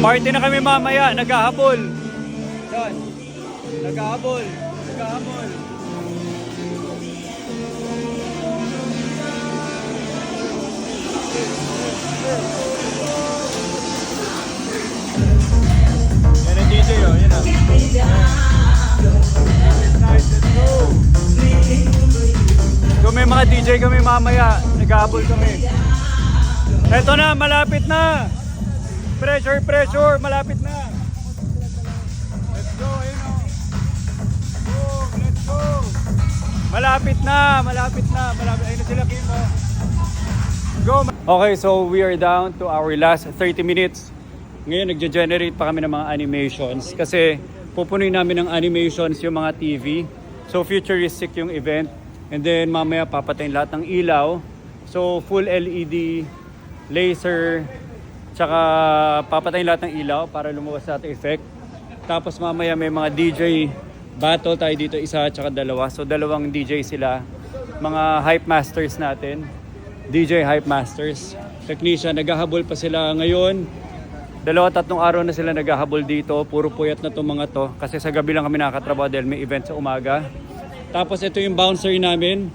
Party na kami mamaya, naghahabol. Yan. Naghahabol. Naghahabol. Yan ang DJ oh, yan ah. Nice, let's go. Kung may mga DJ kami mamaya, naghahabol kami. Eto na, malapit na. Pressure, pressure, malapit na. Let's go, ayun o. Boom, let's go. Malapit na, malapit na, malapit. Ayun na sila, Kim o. Go. Okay, so we are down to our last 30 minutes. Ngayon, nagge-generate pa kami ng mga animations kasi pupunuin namin ng animations yung mga TV. So, futuristic yung event. And then, mamaya papatayin lahat ng ilaw. So, full LED, laser, tsaka papatayin lahat ng ilaw para lumuwas sa ating effect. Tapos mamaya may mga DJ battle tayo dito, isa tsaka dalawa. So dalawang DJ sila, mga hype masters natin. DJ hype masters. Technician, naghahabol pa sila ngayon. 2-3 araw na sila naghahabol dito. Puro puyat na itong mga to. Kasi sa gabi lang kami nakakatrabaho dahil may event sa umaga. Tapos ito yung bouncer namin.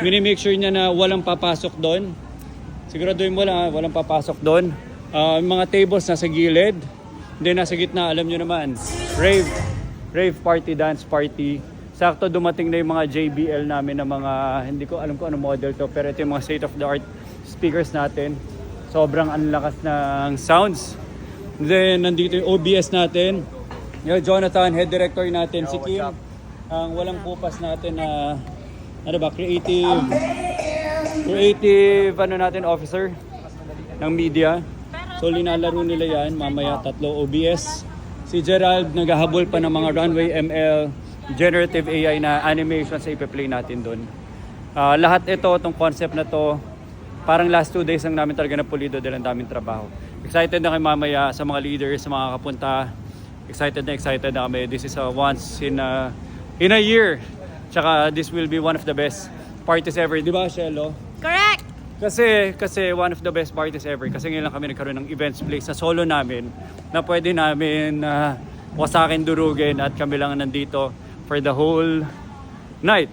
Mini-make sure niya na walang papasok doon. Siguraduhin mo lang, walang papasok doon. Mga tables nasa gilid. Hindi, nasa gitna, alam nyo naman. Rave party, dance party. Sakto dumating na yung mga JBL namin na mga, hindi ko alam kung ano model to, pero ito yung mga state-of-the-art speakers natin. Sobrang anlakas ng sounds. Then, nandito yung OBS natin. Yung Jonathan, head director natin. Si Kim, ang walang pupas natin na, ano ba, creative officer ng media. So linalaro nila yan, mamaya 3 OBS. Si Gerald naghahabol pa ng mga runway ML, generative AI na animation sa ipe-play natin doon. Lahat ito, itong concept na to, parang last 2 days lang namin talaga napulido dahil ang daming trabaho. Excited na kayo mamaya sa mga leaders, sa mga kapunta. Excited na kami. This is a once in a year. Tsaka this will be one of the best parties ever. Di ba, Shelo? Correct! Kasi one of the best parties ever. Kasi ngayon lang kami nagkaroon ng events place na solo namin na pwede namin wasakin, durugin at kami lang nandito for the whole night.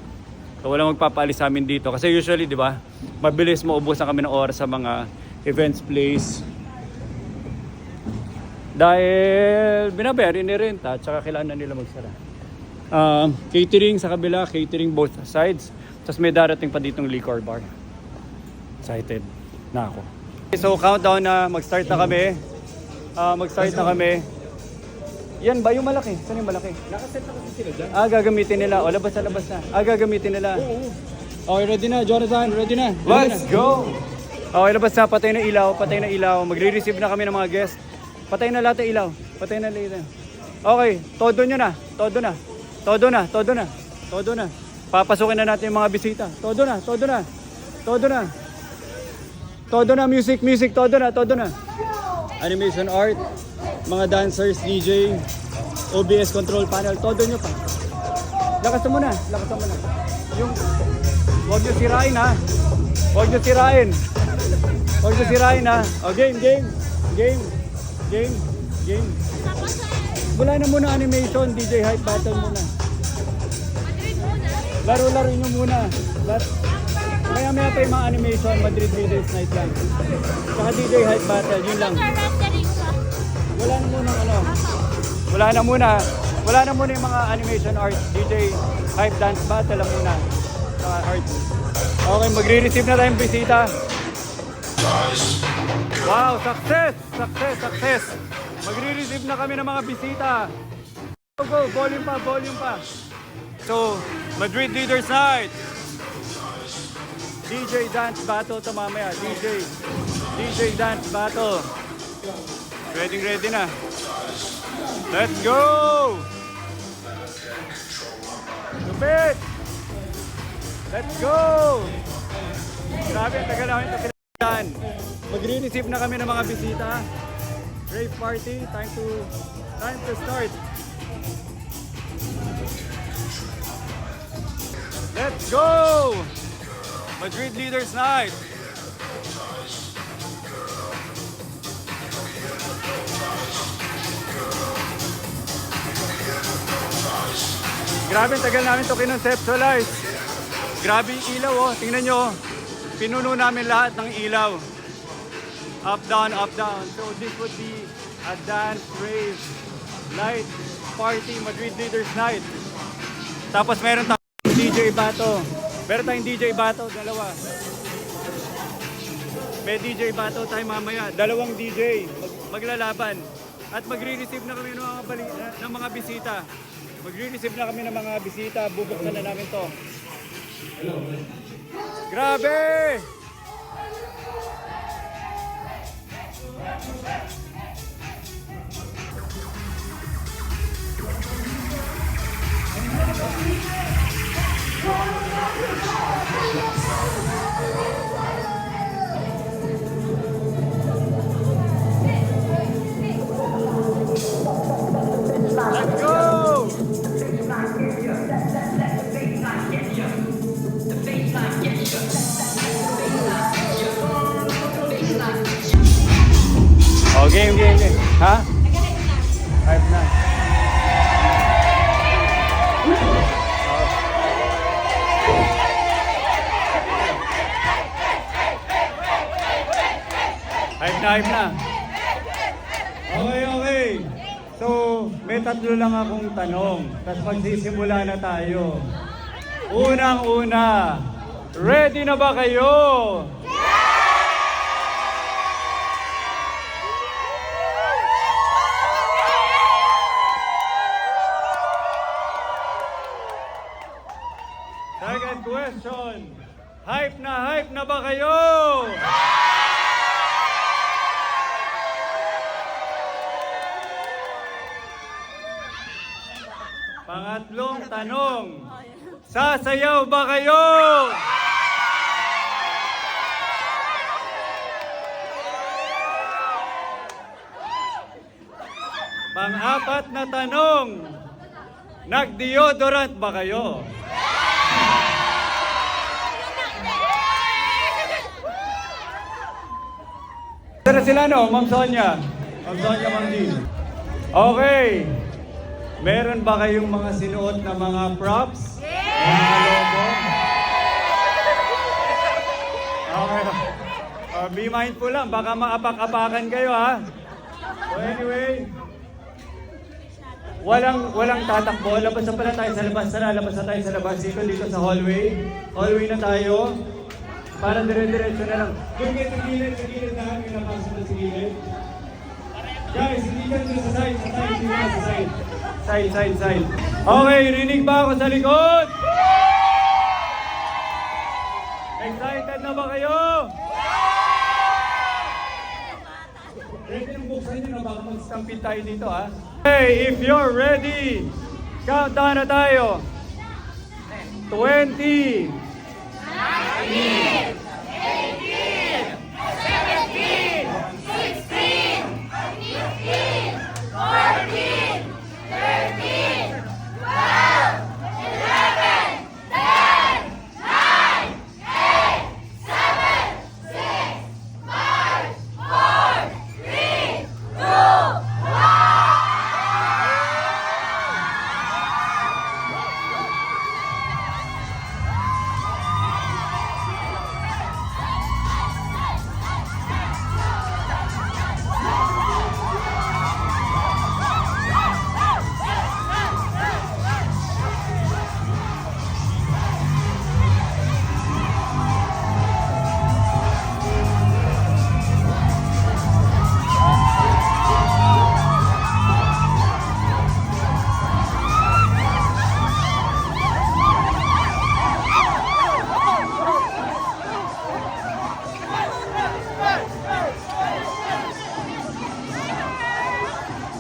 So walang magpapaalis sa amin dito. Kasi usually, di ba, mabilis maubusan kami ng oras sa mga events place. Dahil binabayarin ni renta at saka kailangan na nila magsara. Catering sa kabila, catering both sides. Tapos may darating pa ditong liquor bar. Excited na ako. So countdown na, mag-start na kami. Yan ba yung malaki? Saan yung malaki? Nakaset na kasi sila dyan. Gagamitin nila. O, labas na. Gagamitin nila. Oo. Okay, ready na, Jonathan. Ready na. Let's go! Okay, labas na. Patay na ilaw. Magre-receive na kami ng mga guest. Patay na lahat ng ilaw. Okay, todo na. Papasukin na natin yung mga bisita. Todo na, music, todo na. Animation art, mga dancers, DJ, OBS control panel, todo nyo pa. Lakas mo na. Yung, huwag nyo sirain ha. Huwag nyo sirain ha. O, game. Wala na muna animation, DJ hype battle muna. Laro nyo muna. Maya pa yung mga animation, Madrid Leaders Night lang. Saka DJ Hype Battle, yun lang. Wala na muna yung mga animation art, DJ Hype Dance Battle lang muna. Saka art. Okay, magre-receive na tayong bisita. Wow, success! Magre-receive na kami ng mga bisita. Go, volume pa. So, Madrid Leaders Night. DJ Dance Battle to mamaya. DJ Dance Battle. Ready na. Let's go! Lupit! Let's go! Grabe, ang tagal namin ito pinagdaan. Magre-receive na kami ng mga bisita. Rave party. Time to start. Let's go! Madrid Leaders Night! Grabe, tagal namin to kinonceptualize. Grabe yung ilaw, oh. Tingnan nyo, oh. Pinuno namin lahat ng ilaw. Up, down, up, down. So this would be a dance rave night party, Madrid Leaders Night. Tapos meron tayong DJ Bato. Meron tayong DJ Bato, dalawa. May DJ Bato tayo mamaya, dalawang DJ maglalaban. At magre-receive na kami ng mga bisita. Magre-receive na kami ng mga bisita, bubuksan na namin to. Grabe! Let's go! Oh, game. Ha? Hype na. Hype na. Okay. So, may tatlo lang akong tanong. Tapos magsisimula na tayo. Unang-una, ready na ba kayo? Second question, hype na ba kayo? Pangatlong tanong, sasayaw ba kayo? Pang-apat na tanong, nag-deodorant ba kayo? Tara sila, no? Ma'am Sonia. Ma'am Jean. Okay. Meron ba kayong mga sinuot na mga props? Mga logo? Okay. Be mindful lang. Baka maapak-apakan kayo, ha? So anyway, walang tatakbo. Labas na pala tayo sa labas. Labas na tayo sa labas. Dito sa hallway. Hallway na tayo. Para dire-diretso na lang. Doon kayo sa gilid na kami napasok na sa gilid. Guys, hindi ka sa side. Side. Okay, rinig ba ako sa likod? Excited na ba kayo? Ready nang buksan nyo na baka mag-stampede tayo dito, ha? Hey, if you're ready, countdown na tayo. 20, 19, 18, 17, 16, 15, 14, 13, 12, 11, 10, 9, 8, 7, 6, 5, 4, 3, 2, 1.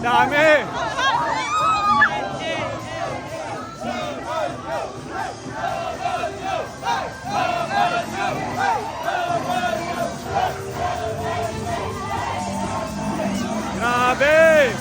Dami! Grabe!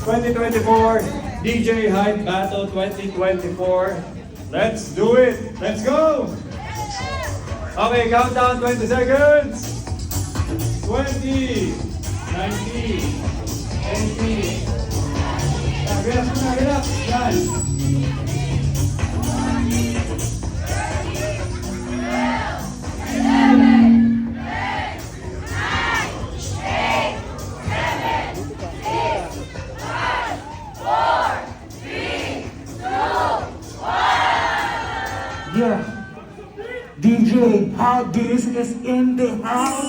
2024 DJ Hype Battle 2024. Let's do it! Let's go! Okay, countdown 20 seconds. 20, 19, 18. Relax na, relax. Yan. Yeah. DJ Hagis is in the house.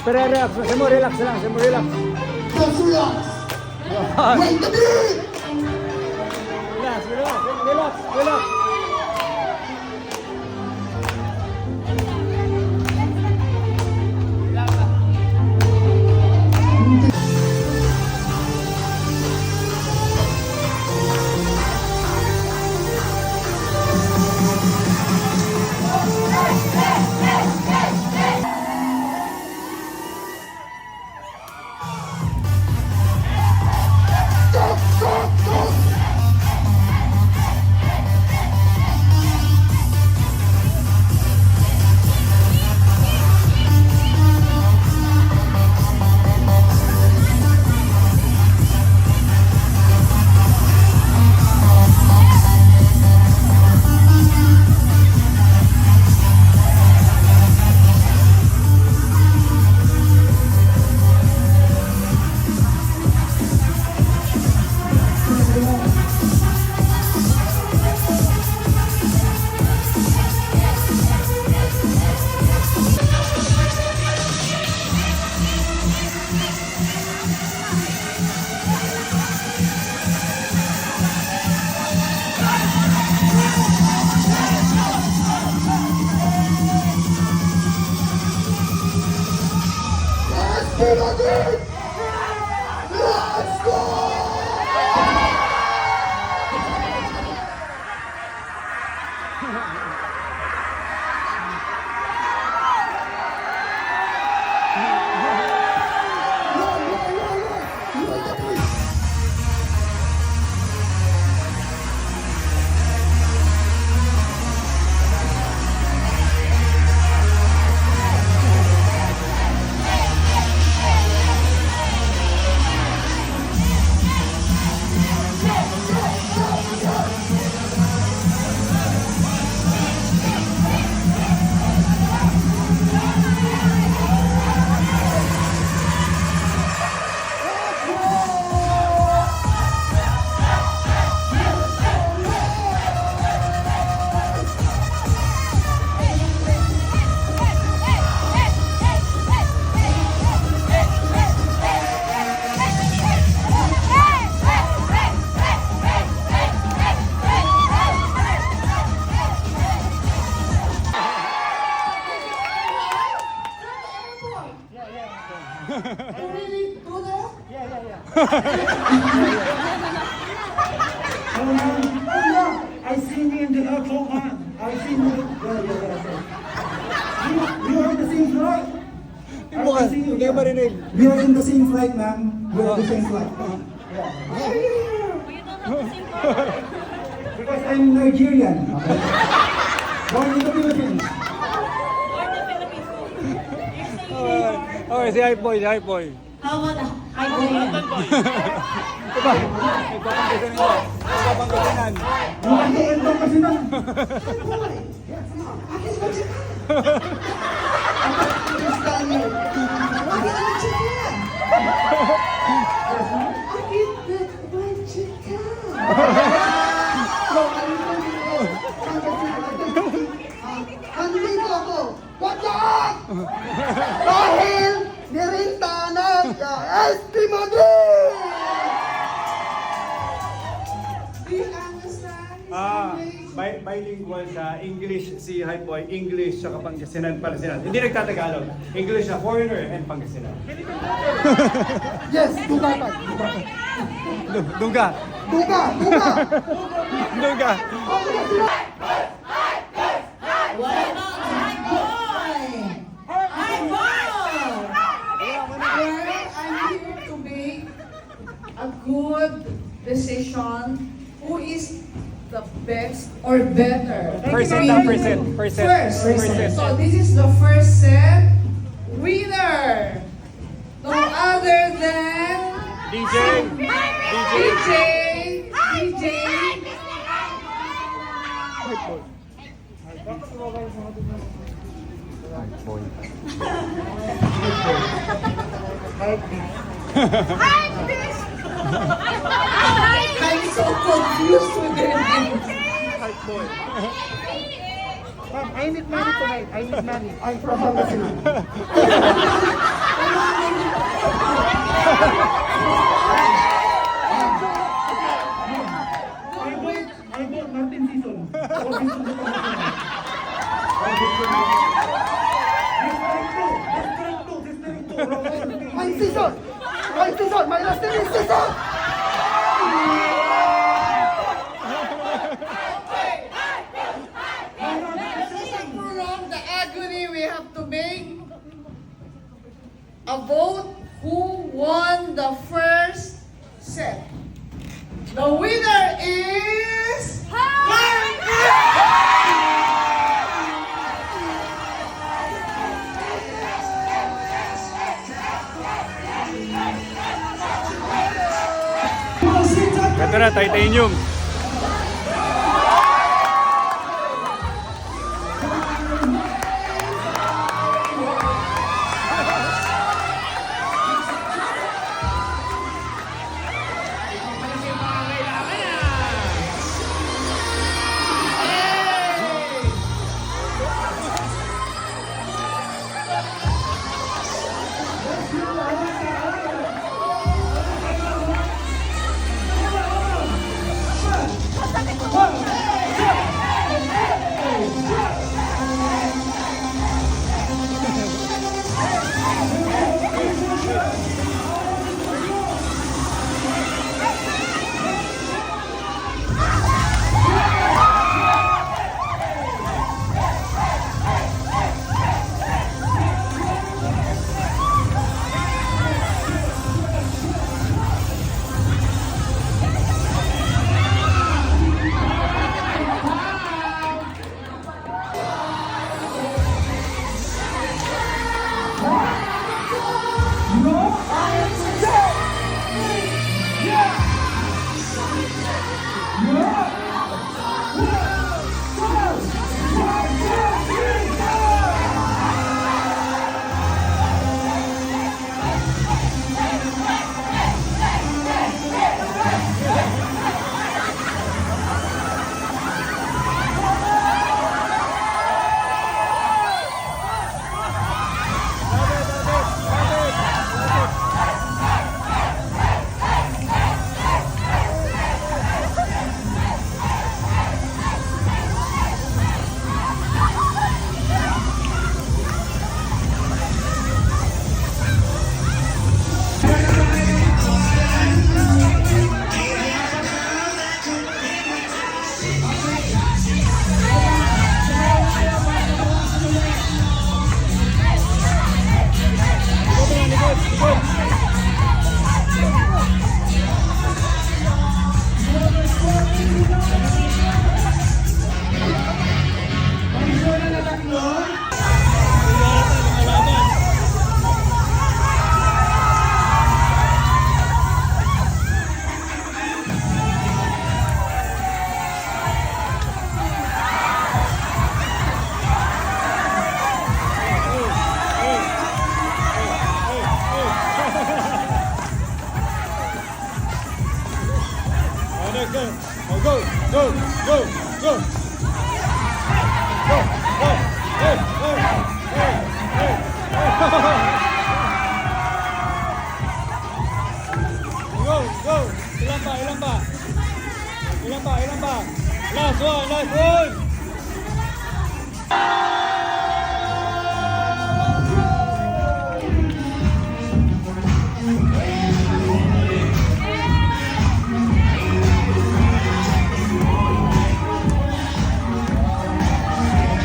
Pero relax, semo relax lang, semo relax. Just relax. Wait the beat. Relax, relax, relax, relax. Let's go! I seen you in the airport, man. I seen you. You are the same flight. I seen you. Hindi ka marinig. We are in the same flight, man. We are the same flight. Because I'm Nigerian. Okay? Born in the Philippines. Okay, si Hype Boy, si Hype Boy. How about the Hybrid? Diba? Ipapangkasinan mo. Ipapangkasinan. Makahiin ka kasi na. Andito ako! Watch out! Dahil nirintanan sa SP Madrid! Bilingual sa English si Hype Boy, English sa Pangasinan, Pangasinan. Hindi nagtatagalog. English sa foreigner and Pangasinan. Yes, duga pa. Duga. Duga, duga! Duga. What about Hybrid? Hybrid! Well, I'm here to make a good decision who is the best or better. Percent. First. So this is the first set. Winner! No other than DJ. DJ. I'm so confused with their names. I need money tonight. I need money. I'm from Pangasinan. I bought Martin Season. My season! My last name is season! To prolong the agony, we have to make a vote who won the first set. The winner is Ito na, titanium.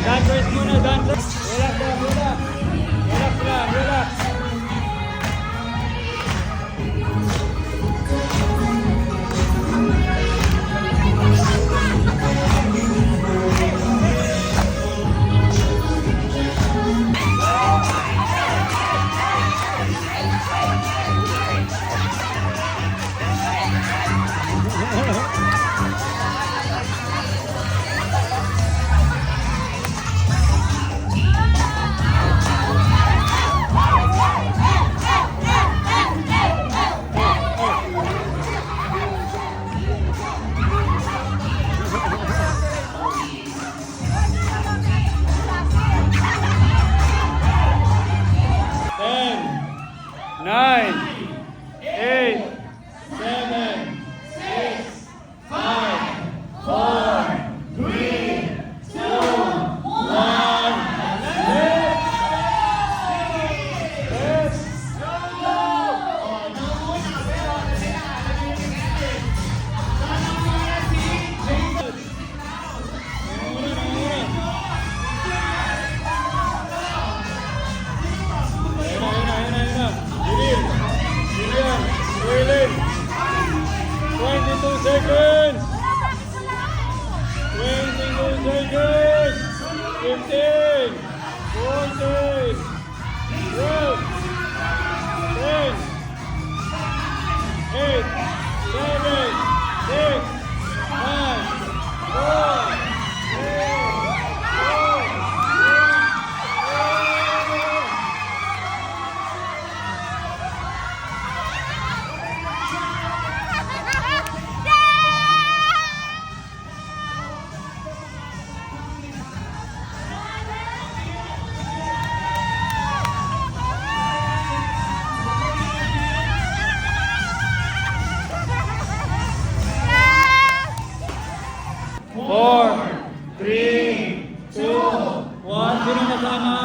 Dancers muna, dancers. Relax lang, relax. Relax lang, relax. Ten, 9, 8, 7, 6, 5, 4, 3, 2, 1. William, 22 seconds. 22 seconds. 15, 14, 12, 10, 8, 7, 6, 5, 4, 3, 2, 1. Four, three, two, one. Sino kasama?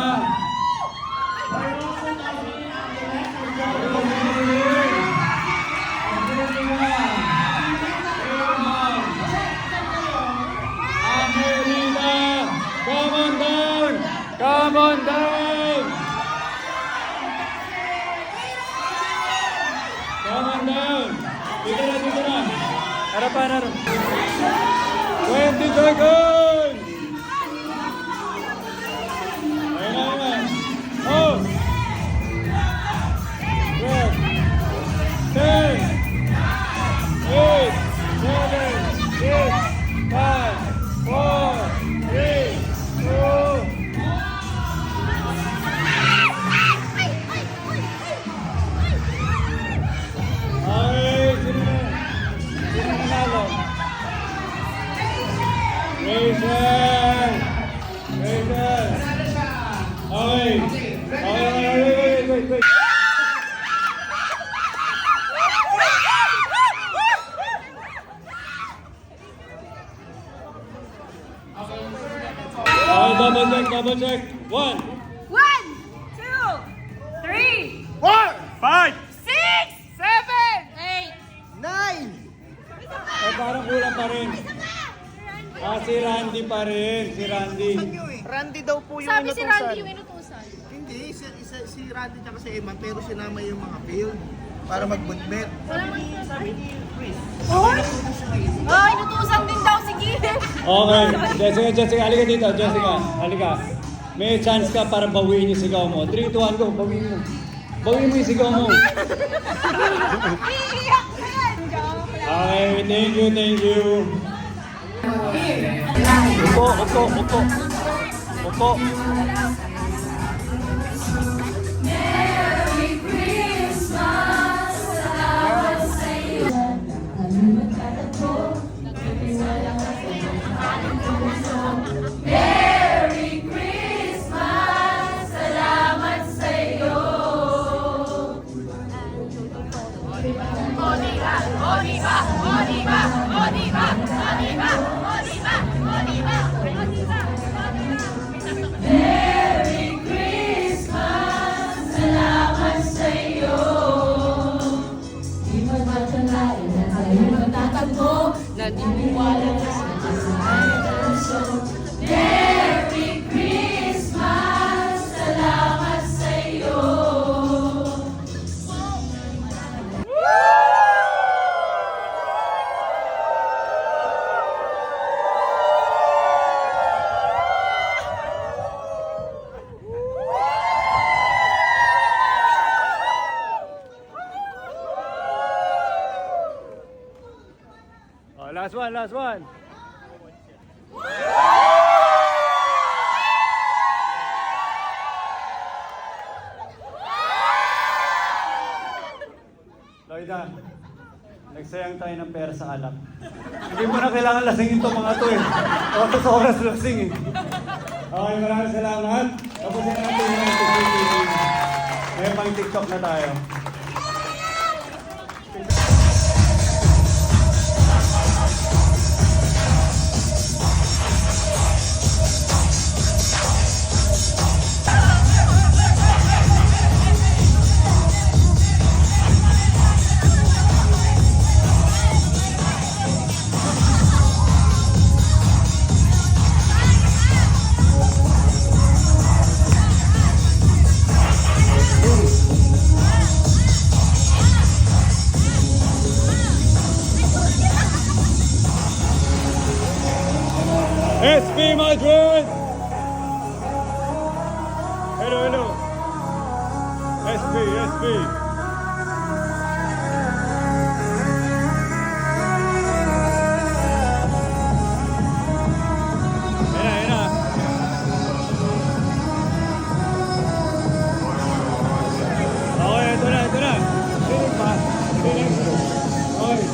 Amelita, come on down! Come on down! Come on down! Dito na, dito na! Harapan, harapan! 20 seconds! Ayun na, ayun na. Oh! 12, 10, 8, 7, 6, 5, 4, 3, 2, ay, sino na? Sino nanalo? Rachel! Rachel! Okay. Okay, wait. Okay, double check. 1, 1, 2, 3, 5! 6, 7, 8. Eh, parang kulang pa rin. Si Randy pa rin. Si Randy. Randy daw po yung Sabi si inutusan. Randy yung inutusan. Hindi, si Randy tsaka si Eman, pero sinama yung mga field para magbunbet. Sabi ni Chris. Oh, inutusan din daw. Sige. Okay. Jessica. Halika dito. Jessica. Halika. May chance ka para bawiin yung sigaw mo. 3, 2, 1, go. Bawiin mo. Bawiin mo yung sigaw mo. Iiyak ka yan. Joke lang. Okay. Thank you. Upo. Naniniwala ka sa Last one, last one. Lloyda, nagsayang tayo ng pera sa alak. Hindi mo na kailangan lasingin itong mga to eh. Oras lasing eh. Okay, maraming salamat. Tapos na natin yung TikTok. May pang TikTok na tayo. SB Madrid! Hello, hello. SB. Ayun na. Okay, ito na. Sinig pa. Okay.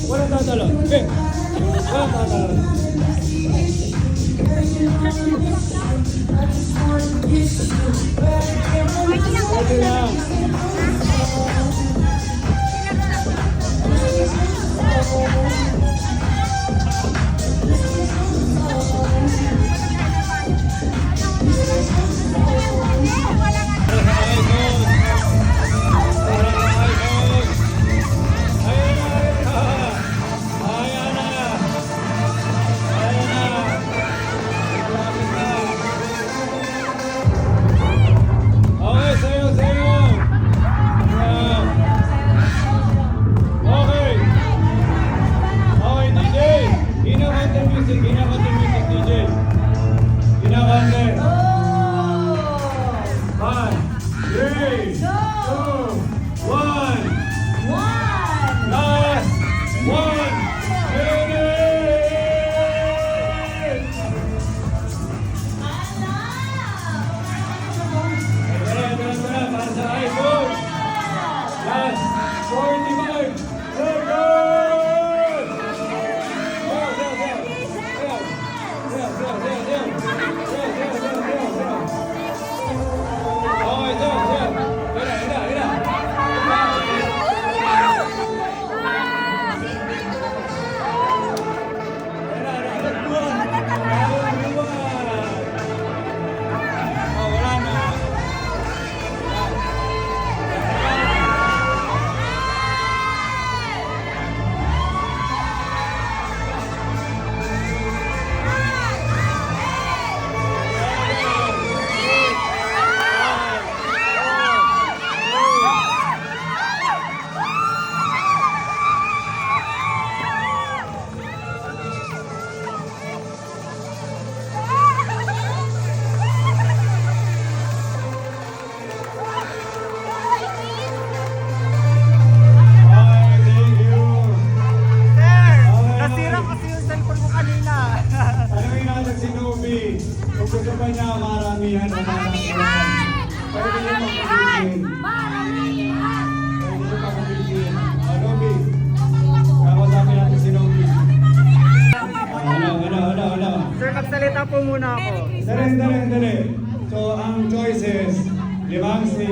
Walang tatalon. Okay. Walang tatalon. Okay lang.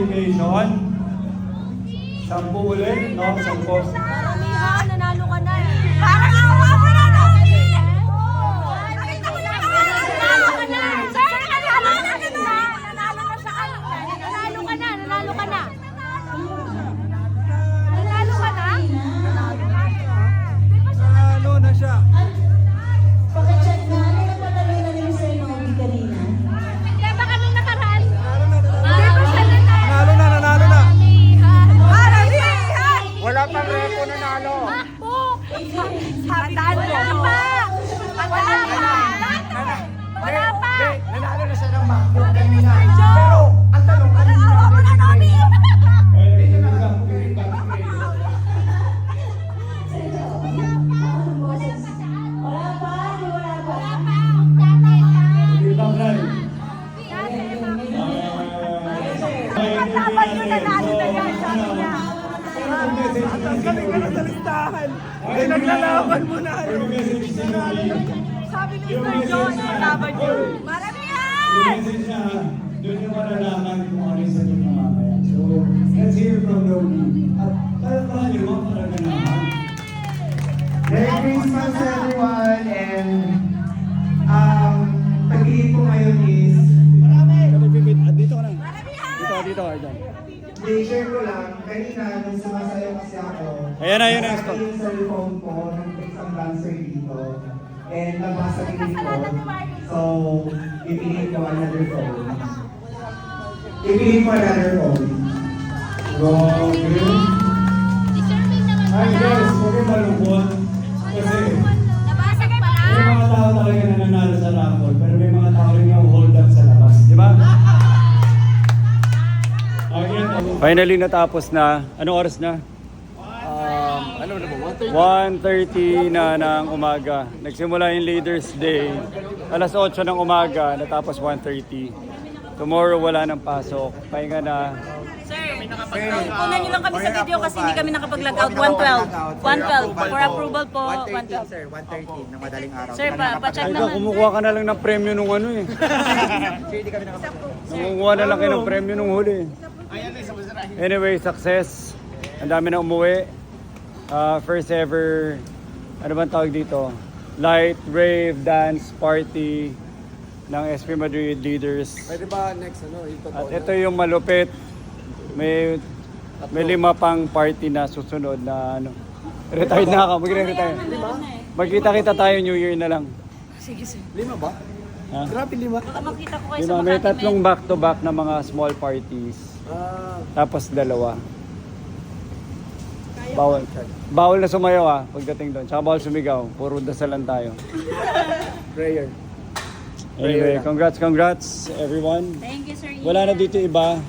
qualification. 10 ulit, no? 10. Karamihan, nanalo ka na eh. Parang awa mo na, Nomi! Nakita ko na nanalo ka na! Sir, nanalo ka na! Nanalo na siya kanina. Nanalo ka na, nanalo ka na. Nanalo ka na? Nanalo na siya. Pakicheck na, ano yung patalino ni Sir Nomi kanina? Kaya baka nung nakaraan. Hindi pa siya nanalo. Nanalo na. Karamihan! Wala pang repo nanalo. Makbo! Wala pa! Wala pa! Wala pa! Nanalo na siya ng MacBook kanina. Pero, ang tanong, awa mo na, Nomi! Wala pa, wala pa. Dapat yung nanalo na yan, sabi niya. Naglalaban mo na. Sabi ni Sir John, laban yun. Maramihan! Doon yung malalaman kung ano yung sagot na mamaya. So, let's hear from Lomi. At palpahan niyo mga paraganahan. Merry Christmas everyone and pag-iip ko ngayon is Dito ka na. Dito ka dyan. i-share ko lang kanina nung sumasayaw kasi ako. Ayan na, yun na. Nasa yung cellphone ko nung isang dancer dito and nabasa yung phone. So, ipiliin ko another phone. Ipiliin ko another phone. Go, green. Hi guys, huwag kayong malungkot. Kasi Nabasag pa na? may mga tao talaga na nanalo sa raffle, pero may mga tao rin na hold up sa labas. Di ba? Finally natapos na. Anong oras na? Ano na ba? 1:30 na ng umaga. Nagsimula yung Leaders Day. Alas 8 ng umaga, natapos 1:30. Tomorrow wala nang pasok. Pahinga na. Kunan niyo lang kami sa video kasi hindi kami nakapag-log out. 112. 112. For approval po, 112. Sir, 1:30 ng madaling araw. Sir, pa-check Ikaw, naman. kumukuha ka na lang ng premyo nung ano eh. Kumukuha na lang kayo ng premyo nung huli. Anyway, success. Ang dami na umuwi. First ever, ano bang tawag dito? Light Rave Dance Party ng SP Madrid Leaders. Pwede ba next ano? Yung At totoo ito yung malupit. May 5 pang party na susunod na ano. Retired na ako, magre-retire. Magkita-kita tayo New Year na lang. Sige, sige. 5 ba? Ha? Grabe 5. Baka makita ko kayo Yun sa na, may Makati. tatlong back-to-back na mga small parties. Tapos 2. Bawal na sumayaw pagdating doon. Tsaka bawal sumigaw. Puro dasalan tayo. Prayer. Anyway, congrats everyone. Thank you, Sir Ian. Wala na dito iba.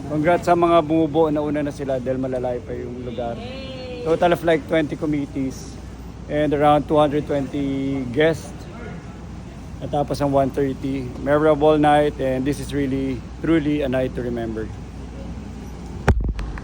Congrats sa mga bumubuo. Nauna na sila dahil malalay pa yung lugar. Total of like 20 committees and around 220 guests. At tapos ang 1:30. Memorable night and this is really, truly a night to remember.